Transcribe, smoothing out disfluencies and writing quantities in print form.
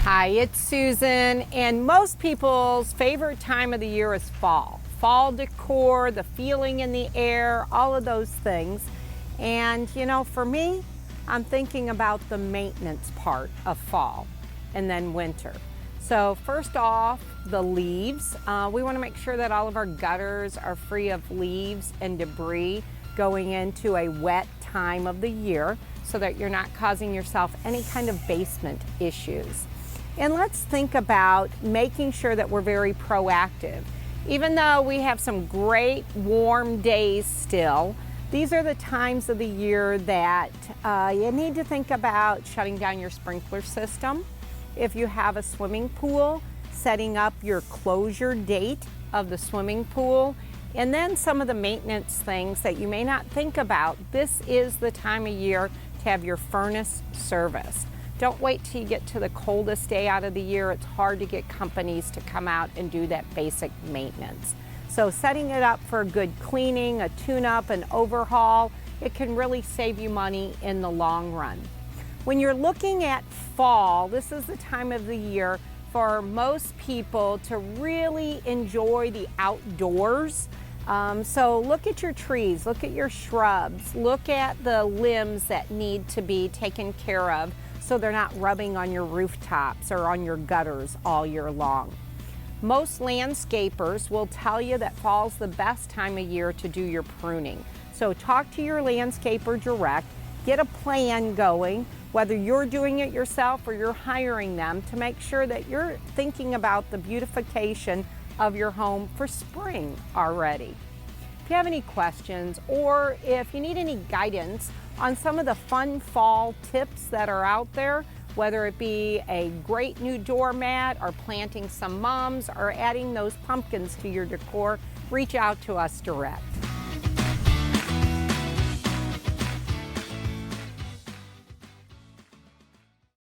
Hi, it's Susan, and most people's favorite time of the year is fall. Fall decor, the feeling in the air, all of those things. And you know, for me, I'm thinking about the maintenance part of fall and then winter. So first off, the leaves. We want to make sure that all of our gutters are free of leaves and debris going into a wet time of the year so that you're not causing yourself any kind of basement issues. And let's think about making sure that we're very proactive. Even though we have some great warm days still, these are the times of the year that you need to think about shutting down your sprinkler system. If you have a swimming pool, setting up your closure date of the swimming pool, and then some of the maintenance things that you may not think about. This is the time of year to have your furnace serviced. Don't wait till you get to the coldest day out of the year. It's hard to get companies to come out and do that basic maintenance. So setting it up for a good cleaning, a tune-up, an overhaul, it can really save you money in the long run. When you're looking at fall, this is the time of the year for most people to really enjoy the outdoors. So look at your trees, look at your shrubs, look at the limbs that need to be taken care of so they're not rubbing on your rooftops or on your gutters all year long. Most landscapers will tell you that fall's the best time of year to do your pruning. So talk to your landscaper direct, get a plan going, whether you're doing it yourself or you're hiring them, to make sure that you're thinking about the beautification of your home for spring already. If you have any questions or if you need any guidance on some of the fun fall tips that are out there, whether it be a great new doormat or planting some mums or adding those pumpkins to your decor, reach out to us direct.